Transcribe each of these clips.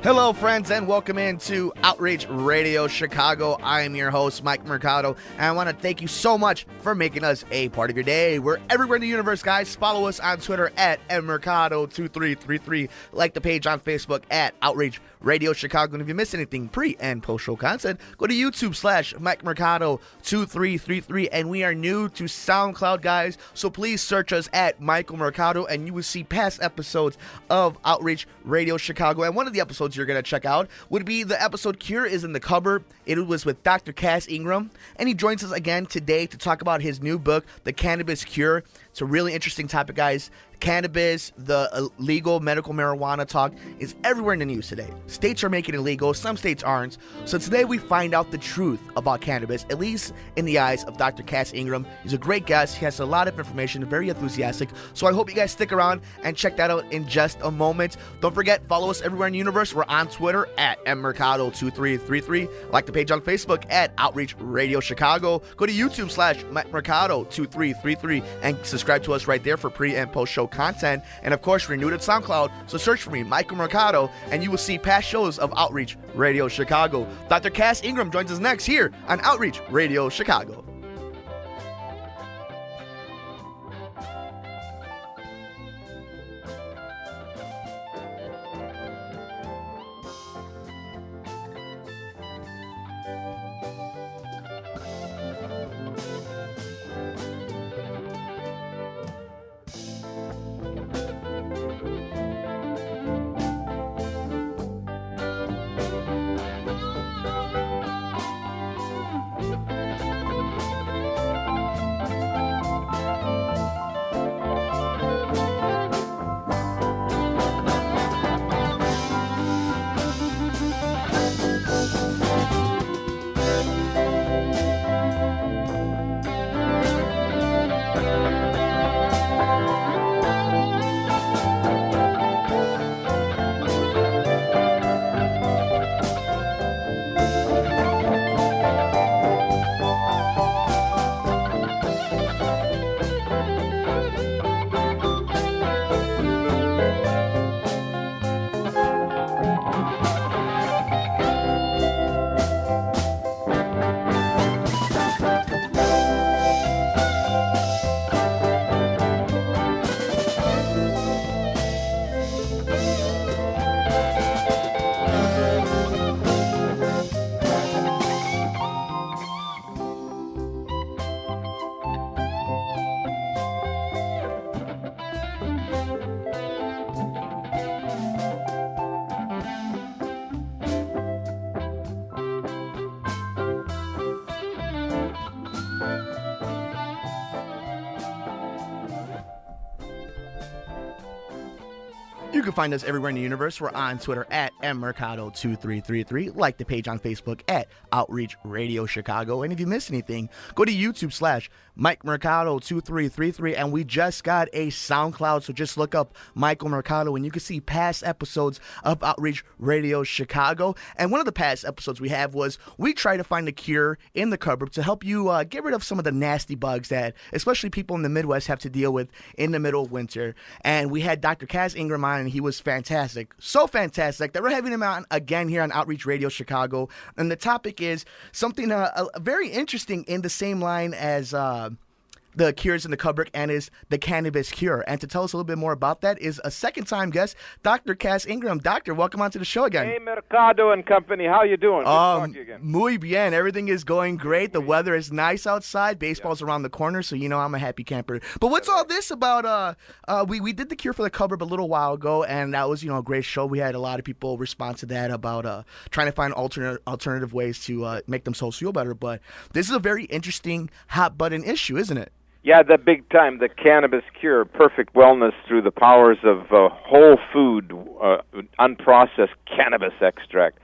Hello, friends, and welcome into Outreach Radio Chicago. I am your host, Mike Mercado, and I want to thank you so much for making us a part of your day. We're everywhere in the universe, guys. Follow us on Twitter at mmercado2333. Like the page on Facebook at Outreach Radio Chicago. And if you miss anything pre- and post-show content, go to YouTube/Mike Mercado2333. And we are new to SoundCloud, guys, so please search us at Michael Mercado, and you will see past episodes of Outreach Radio Chicago. And one of the episodes you're going to check out would be the episode Cure is in the Cupboard. It was with Dr. Cass Ingram, and he joins us again today to talk about his new book, The Cannabis Cure. It's a really interesting topic, guys. Cannabis, the legal medical marijuana talk is everywhere in the news today. States are making it illegal, some states aren't. So today we find out the truth about cannabis, at least in the eyes of Dr. Cass Ingram. He's a great guest. He has a lot of information, very enthusiastic. So I hope you guys stick around and check that out in just a moment. Don't forget, follow us everywhere in the universe. We're on Twitter at mmercado2333. Like the page on Facebook at Outreach Radio Chicago. Go to YouTube/Mercado2333 and subscribe to us right there for pre and post show content. And of course, we're new to SoundCloud, so search for me, Michael Mercado, and you will see past shows of Outreach Radio Chicago. Dr. Cass Ingram joins us next here on Outreach Radio Chicago. You can find us everywhere in the universe. We're on Twitter at mmercado2333. Like the page on Facebook at Outreach Radio Chicago. And if you miss anything, go to YouTube/Mike Mercado2333. And we just got a SoundCloud, so just look up Michael Mercado and you can see past episodes of Outreach Radio Chicago. And one of the past episodes we have was we try to find a cure in the cupboard to help you get rid of some of the nasty bugs that especially people in the Midwest have to deal with in the middle of winter. And we had Dr. Cass Ingram on, and he was fantastic. So fantastic that we're having him on again here on Outreach Radio Chicago. And the topic is something very interesting in the same line as the cures in the cupboard, and is the cannabis cure. And to tell us a little bit more about that is a second-time guest, Dr. Cass Ingram. Doctor, welcome onto the show again. Hey, Mercado and company. How you doing? Good to talk to you again. Muy bien. Everything is going great. The weather is nice outside. Baseball's around the corner, so you know I'm a happy camper. But what's all this about? We did the cure for the cupboard a little while ago, and that was a great show. We had a lot of people respond to that about trying to find alternative ways to make themselves feel better. But this is a very interesting hot-button issue, isn't it? Yeah, the big time, the cannabis cure, perfect wellness through the powers of whole food, unprocessed cannabis extract.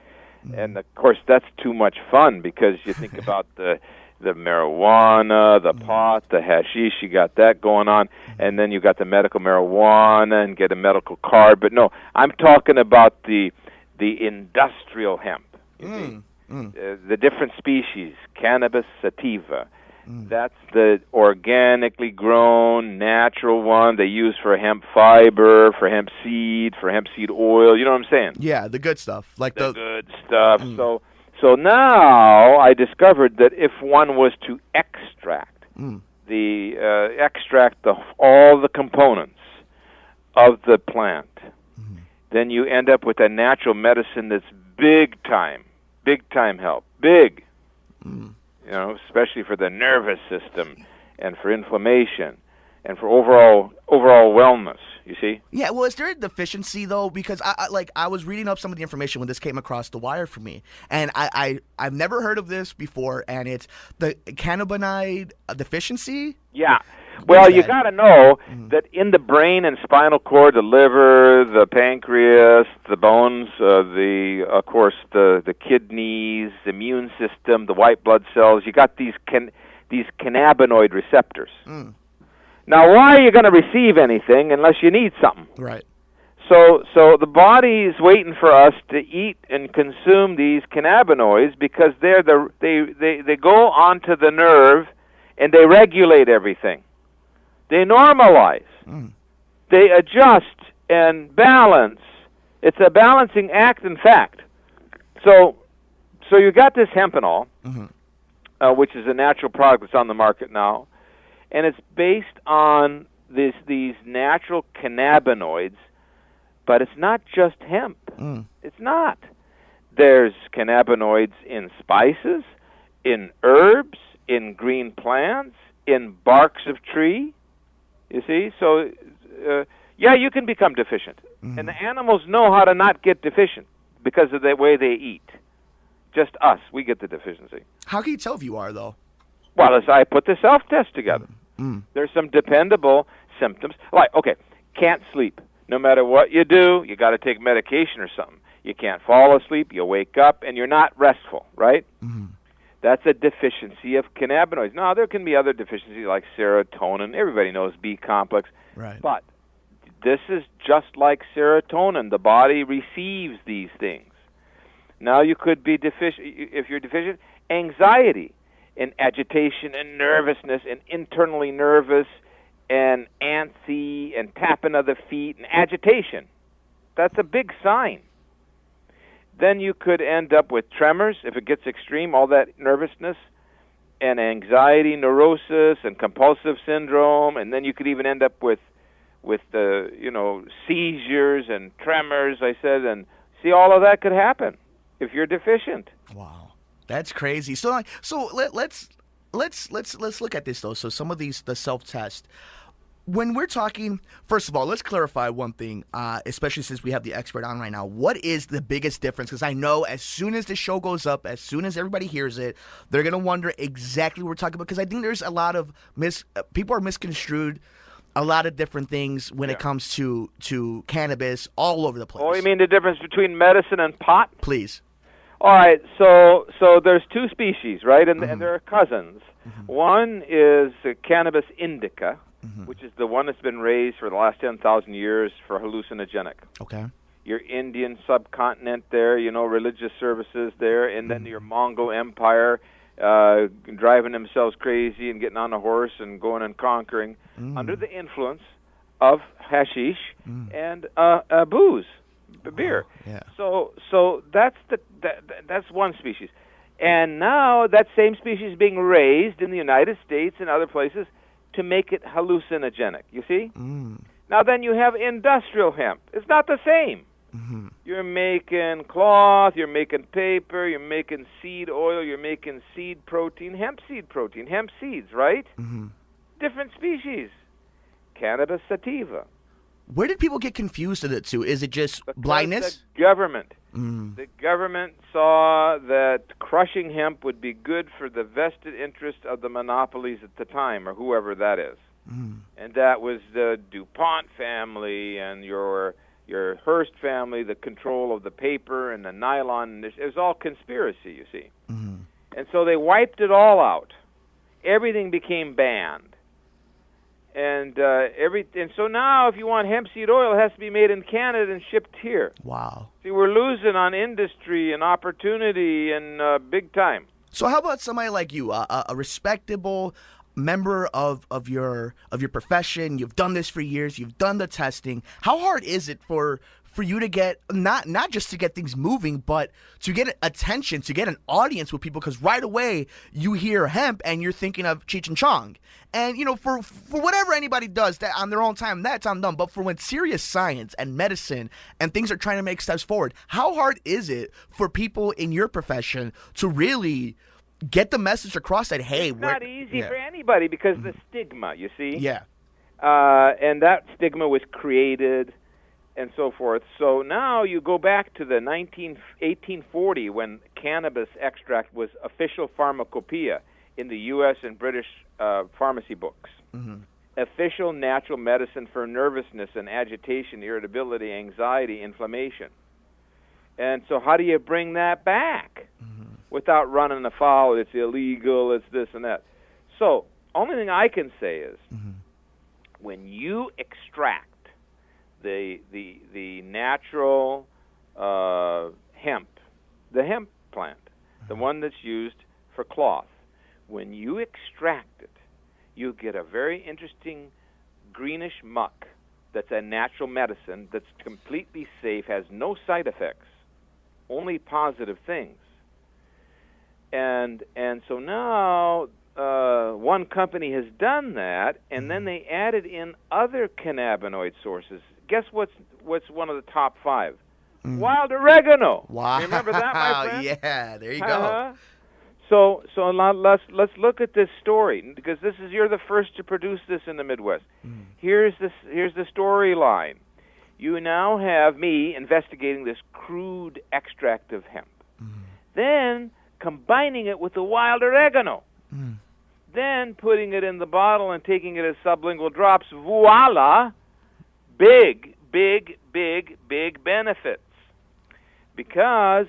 And, of course, that's too much fun because you think about the marijuana, the pot, the hashish, you got that going on, and then you got the medical marijuana and get a medical card. But, no, I'm talking about the industrial hemp, the different species, cannabis sativa, That's the organically grown, natural one they use for hemp fiber, for hemp seed, for hemp seed oil. You know what I'm saying? Yeah, the good stuff. Like the good stuff. So now I discovered that if one was to extract all the components of the plant, then you end up with a natural medicine that's big time help. Big. You know, especially for the nervous system and for inflammation and for overall wellness, you see? Yeah, well, is there a deficiency, though? Because I was reading up some of the information when this came across the wire for me, and I've never heard of this before, and it's the cannabinoid deficiency? Yeah. Well, you got to know that in the brain and spinal cord, the liver, the pancreas, the bones, of course, the kidneys, the immune system, the white blood cells, you got these cannabinoid receptors. Now, why are you going to receive anything unless you need something? Right. So the body is waiting for us to eat and consume these cannabinoids because they go onto the nerve and they regulate everything. They normalize. They adjust and balance. It's a balancing act, in fact. So you got this hempenol, which is a natural product that's on the market now, and it's based on these natural cannabinoids, but it's not just hemp. It's not. There's cannabinoids in spices, in herbs, in green plants, in barks of tree. You see? So, yeah, you can become deficient. And the animals know how to not get deficient because of the way they eat. Just us, we get the deficiency. How can you tell if you are, though? Well, as I put the self-test together, there's some dependable symptoms. Like, okay, can't sleep. No matter what you do, you got to take medication or something. You can't fall asleep, you wake up, and you're not restful, right? That's a deficiency of cannabinoids. Now, there can be other deficiencies like serotonin. Everybody knows B complex. Right. But this is just like serotonin. The body receives these things. Now, you could be deficient, if you're deficient, anxiety and agitation and nervousness and internally nervous and antsy and tapping of the feet and agitation. That's a big sign. Then you could end up with tremors if it gets extreme, all that nervousness, and anxiety, neurosis, and compulsive syndrome, and then you could even end up with seizures and tremors. I said, and see, all of that could happen if you're deficient. Wow, that's crazy. So let's look at this though. So some of the self-test. When we're talking, first of all, let's clarify one thing, especially since we have the expert on right now. What is the biggest difference? Because I know as soon as the show goes up, as soon as everybody hears it, they're going to wonder exactly what we're talking about. Because I think there's a lot of people are misconstrued a lot of different things when it comes to cannabis all over the place. Oh, you mean the difference between medicine and pot? Please. All right, so there's two species, right? And they're cousins. One is Cannabis indica, which is the one that's been raised for the last 10,000 years for hallucinogenic. Okay. Your Indian subcontinent there, religious services there, and then your Mongol Empire driving themselves crazy and getting on a horse and going and conquering under the influence of hashish and booze, beer. Yeah. So that's one species. And now that same species is being raised in the United States and other places to make it hallucinogenic, you see? Now then you have industrial hemp. It's not the same. You're making cloth, you're making paper, you're making seed oil, you're making seed protein, hemp seeds, right? Different species. Cannabis sativa. Where did people get confused with it to? Is it just blindness? The government. The government saw that crushing hemp would be good for the vested interest of the monopolies at the time, or whoever that is. And that was the DuPont family and your Hearst family, the control of the paper and the nylon. It was all conspiracy, you see. And so they wiped it all out. Everything became banned. And so now, if you want hemp seed oil, it has to be made in Canada and shipped here. Wow. See, we're losing on industry and opportunity and big time. So how about somebody like you, a respectable member of your profession? You've done this for years. You've done the testing. How hard is it for you to get not just to get things moving, but to get attention, to get an audience with people? Because right away you hear hemp and you're thinking of Cheech and Chong. And for whatever anybody does that on their own time, that's on them. But for when serious science and medicine and things are trying to make steps forward, how hard is it for people in your profession to really get the message across that, hey, it's not easy for anybody because the stigma, you see? Yeah. And that stigma was created and so forth. So now you go back to the 1840 when cannabis extract was official pharmacopoeia in the U.S. and British pharmacy books. Mm-hmm. Official natural medicine for nervousness and agitation, irritability, anxiety, inflammation. And so how do you bring that back without running afoul? It's illegal, it's this and that. So only thing I can say is when you extract the natural hemp, the hemp plant, the one that's used for cloth, when you extract it, you get a very interesting greenish muck that's a natural medicine that's completely safe, has no side effects, only positive things. And so now one company has done that, and then they added in other cannabinoid sources. Guess what's one of the top 5? Wild oregano. Wow. Remember that, my friend? Yeah, there you go. So let's look at this story, because you're the first to produce this in the Midwest. Here's the storyline. You now have me investigating this crude extract of hemp, then combining it with the wild oregano, then putting it in the bottle and taking it as sublingual drops. Voila! Big benefits, because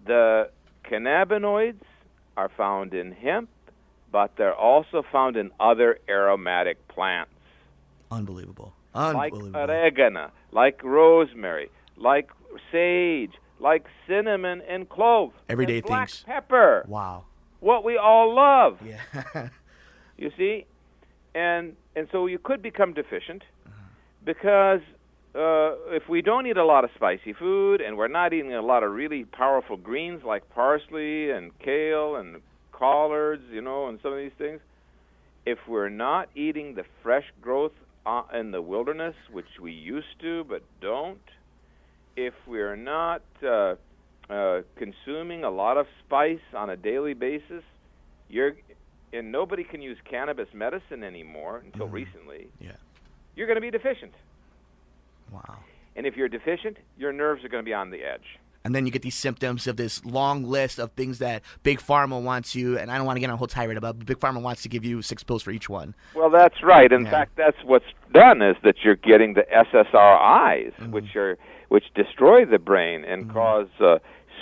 the cannabinoids are found in hemp, but they're also found in other aromatic plants. Unbelievable. Like oregano, like rosemary, like sage, like cinnamon and clove. Everyday and black things. Pepper. Wow. What we all love. Yeah. You see? And so you could become deficient because if we don't eat a lot of spicy food and we're not eating a lot of really powerful greens like parsley and kale and collards, and some of these things, if we're not eating the fresh growth in the wilderness, which we used to but don't, if we're not consuming a lot of spice on a daily basis, and nobody can use cannabis medicine anymore until recently, you're going to be deficient. Wow. And if you're deficient, your nerves are going to be on the edge. And then you get these symptoms of this long list of things that Big Pharma wants you, and I don't want to get on a whole tirade about, but Big Pharma wants to give you 6 pills for each one. Well, that's right. In fact, that's what's done, is that you're getting the SSRIs, which destroy the brain and cause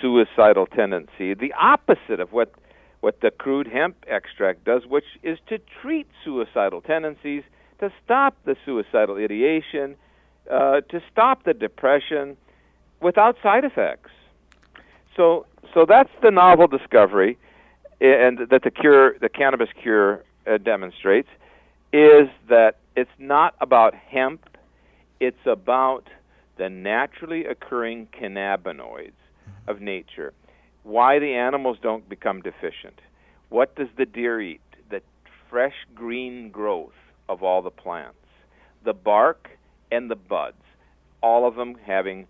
suicidal tendency. The opposite of what the crude hemp extract does, which is to treat suicidal tendencies, to stop the suicidal ideation, to stop the depression without side effects. So that's the novel discovery, and that the cannabis cure demonstrates, is that it's not about hemp, it's about the naturally occurring cannabinoids of nature. Why the animals don't become deficient. What does the deer eat? The fresh green growth of all the plants. The bark and the buds, all of them having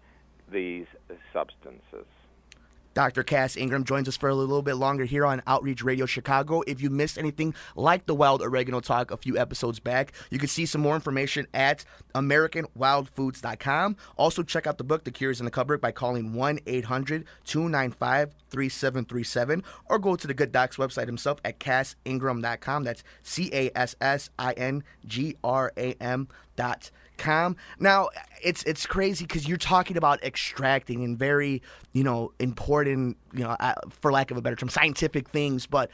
these substances. Dr. Cass Ingram joins us for a little bit longer here on Outreach Radio Chicago. If you missed anything like the Wild Oregano Talk a few episodes back, you can see some more information at AmericanWildFoods.com. Also, check out the book, The Cure is in the Cupboard, by calling 1-800-295-3737, or go to the Good Doc's website himself at CassIngram.com. That's CassIngram.com. Now, it's crazy because you're talking about extracting and very, important, for lack of a better term, scientific things. But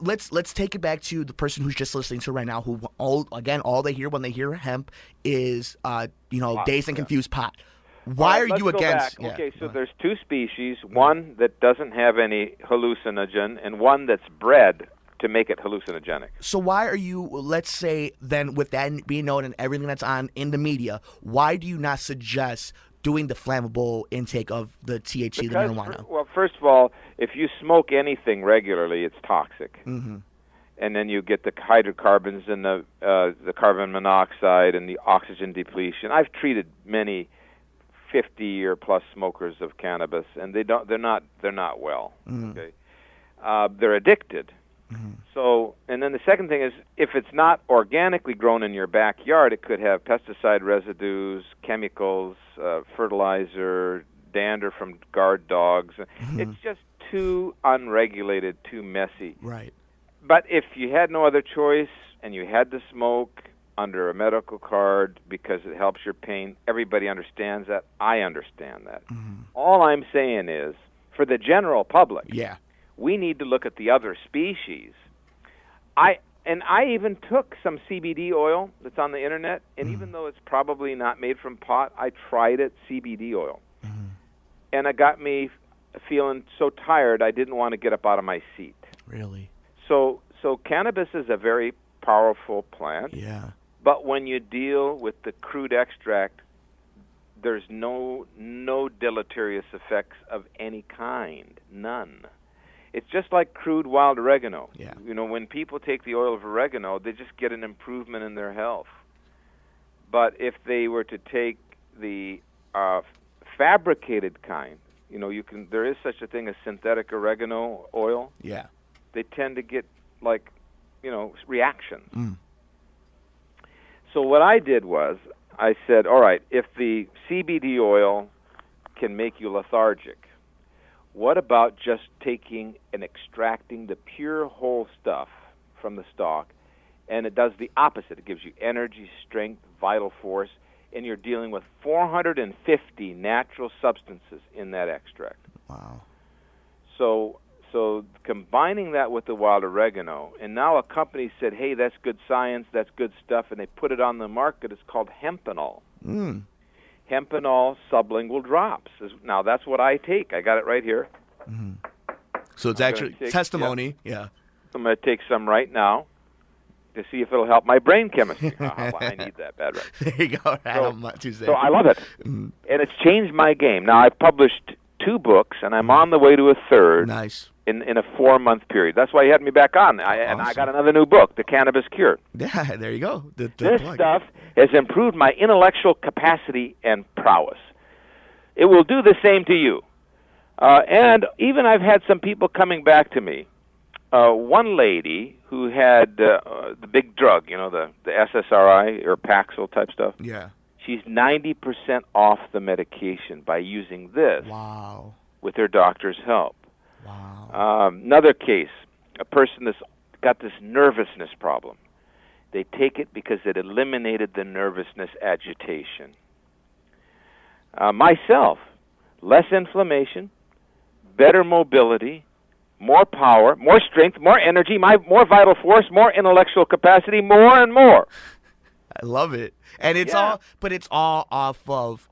let's take it back to the person who's just listening to right now, who all they hear when they hear hemp is, dazed and confused pot. Why are let's you go against? back. Yeah. Okay, so there's two species, one that doesn't have any hallucinogen and one that's bred to make it hallucinogenic. So why are you, let's say, then with that being known and everything that's on in the media, why do you not suggest doing the flammable intake of the THC, the marijuana? Well, first of all, if you smoke anything regularly, it's toxic. Mm-hmm. And then you get the hydrocarbons and the carbon monoxide and the oxygen depletion. I've treated many 50-year-plus smokers of cannabis, and they're not well. Mm-hmm. Okay, they're addicted. Mm-hmm. So, and then the second thing is, if it's not organically grown in your backyard, it could have pesticide residues, chemicals, fertilizer, dander from guard dogs. Mm-hmm. It's just too unregulated, too messy. Right. But if you had no other choice and you had to smoke under a medical card because it helps your pain, everybody understands that. I understand that. Mm-hmm. All I'm saying is, for the general public, Yeah. we need to look at the other species. I even took some CBD oil that's on the internet, and even though it's probably not made from pot, I tried it, CBD oil. Mm-hmm. And it got me feeling so tired I didn't want to get up out of my seat. Really? So cannabis is a very powerful plant. Yeah. But when you deal with the crude extract, there's no deleterious effects of any kind, none. It's just like crude wild oregano. Yeah. You know, when people take the oil of oregano, they just get an improvement in their health. But if they were to take the fabricated kind, you know, there is such a thing as synthetic oregano oil. Yeah. They tend to get reactions. Mm. So what I did was, I said, all right, if the CBD oil can make you lethargic, what about just taking and extracting the pure whole stuff from the stalk, and it does the opposite. It gives you energy, strength, vital force, and you're dealing with 450 natural substances in that extract. Wow. So combining that with the wild oregano, and now a company said, hey, that's good science, that's good stuff, and they put it on the market. It's called hempenol. Mm. Hempenol sublingual drops. Now, that's what I take. I got it right here. Mm-hmm. So it's actually testimony. Yeah. I'm going to take some right now to see if it'll help my brain chemistry. I need that bad right. There you go. So I love it. Mm. And it's changed my game. Now, I've published 2 books, and I'm on the way to a third. Nice. In a 4-month period. That's why you had me back on. And I got another new book, The Cannabis Cure. Yeah, there you go. This stuff has improved my intellectual capacity and prowess. It will do the same to you. And even I've had some people coming back to me. One lady who had the big drug, the SSRI or Paxil type stuff. Yeah. She's 90% off the medication by using this. Wow. With her doctor's help. Wow. Another case, a person that's got this nervousness problem. They take it because it eliminated the nervousness agitation. Myself, less inflammation, better mobility, more power, more strength, more energy, more vital force, more intellectual capacity, more and more. I love it. And it's all off of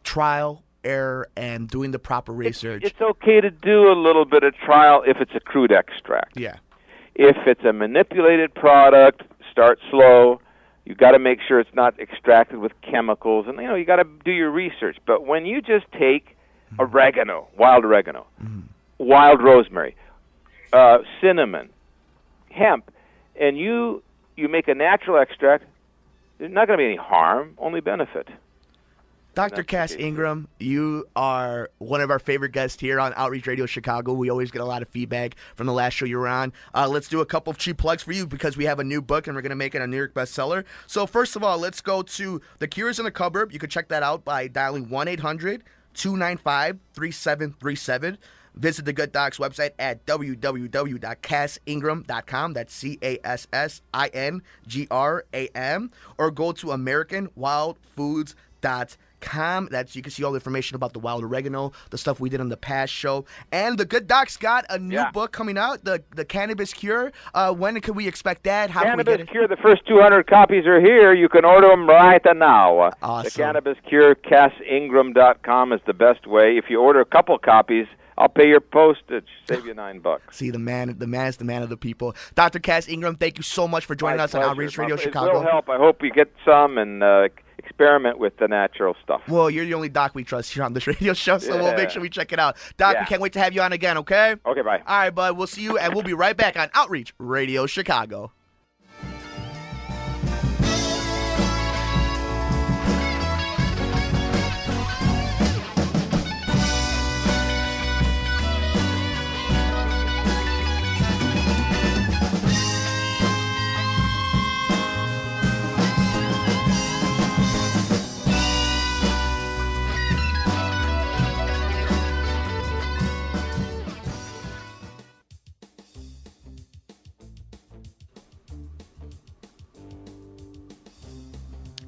trial, error, and doing the proper research. It's okay to do a little bit of trial if it's a crude extract. Yeah. If it's a manipulated product, start slow. You got to make sure it's not extracted with chemicals, and you got to do your research. But when you just take oregano, wild oregano, wild rosemary, cinnamon, hemp, and you make a natural extract, there's not going to be any harm, only benefit. Dr. Cass Ingram, you are one of our favorite guests here on Outreach Radio Chicago. We always get a lot of feedback from the last show you were on. Let's do a couple of cheap plugs for you because we have a new book and we're going to make it a New York bestseller. So first of all, let's go to The Cures in the Cupboard. You can check that out by dialing 1-800-295-3737. Visit the Good Doc's website at www.cassingram.com. That's CASSINGRAM. Or go to AmericanWildFoods.com. cannabiscure.com. That's you can see all the information about the wild oregano, the stuff we did on the past show. And the good doc's got a new book coming out, the Cannabis Cure. When can we expect that? How Cannabis can we get it? Cure, the first 200 copies are here. You can order them right now. Awesome. The Cannabis Cure, CassIngram.com is the best way. If you order a couple copies, I'll pay your postage. Save you $9. See, the man is the man of the people. Dr. Cass Ingram, thank you so much for joining us on Outreach Radio Chicago. It will help. I hope you get some and experiment with the natural stuff. Well, you're the only doc we trust here on this radio show, so we'll make sure we check it out. Doc, we can't wait to have you on again, okay? Okay, bye. All right, bud. We'll see you, and we'll be right back on Outreach Radio Chicago.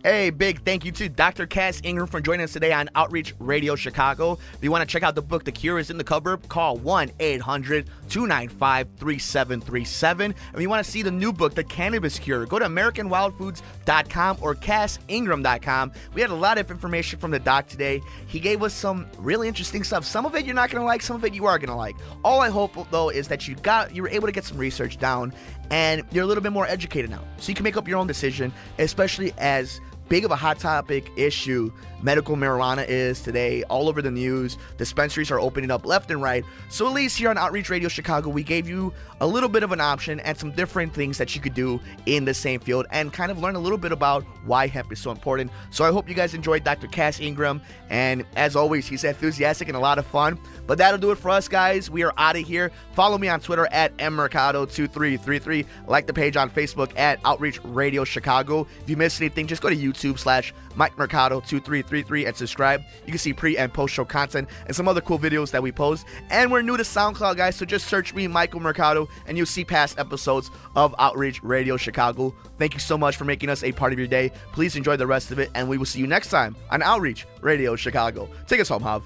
Hey, big thank you to Dr. Cass Ingram for joining us today on Outreach Radio Chicago. If you want to check out the book, The Cure is in the cupboard, call 1-800-295-3737. And if you want to see the new book, The Cannabis Cure, go to AmericanWildFoods.com or CassIngram.com. We had a lot of information from the doc today. He gave us some really interesting stuff. Some of it you're not going to like, some of it you are going to like. All I hope, though, is that you were able to get some research down and you're a little bit more educated now. So you can make up your own decision, especially as big of a hot topic issue medical marijuana is today, all over the news. Dispensaries are opening up left and right. So at least here on Outreach Radio Chicago, we gave you a little bit of an option and some different things that you could do in the same field and kind of learn a little bit about why hemp is so important. So I hope you guys enjoyed Dr. Cass Ingram. And as always, he's enthusiastic and a lot of fun. But that'll do it for us, guys. We are out of here. Follow me on Twitter at mmercado2333. Like the page on Facebook at Outreach Radio Chicago. If you missed anything, just go to YouTube/MikeMercado2333 and subscribe. You can see pre and post show content and some other cool videos that we post. And we're new to SoundCloud, guys, so just search me, Michael Mercado, and you'll see past episodes of Outreach Radio Chicago. Thank you so much for making us a part of your day. Please enjoy the rest of it, and we will see you next time on Outreach Radio Chicago. Take us home, Hav.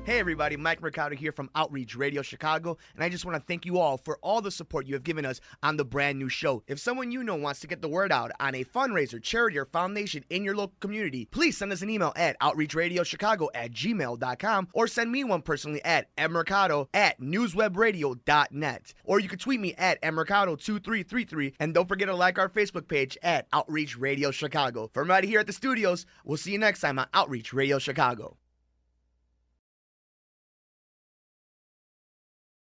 Hey everybody, Mike Mercado here from Outreach Radio Chicago, and I just want to thank you all for all the support you have given us on the brand new show. If someone you know wants to get the word out on a fundraiser, charity, or foundation in your local community, please send us an email at outreachradiochicago@gmail.com or send me one personally at mmercado@newswebradio.net. Or you can tweet me at mmercado2333, and don't forget to like our Facebook page at Outreach Radio Chicago. From right here at the studios, we'll see you next time on Outreach Radio Chicago.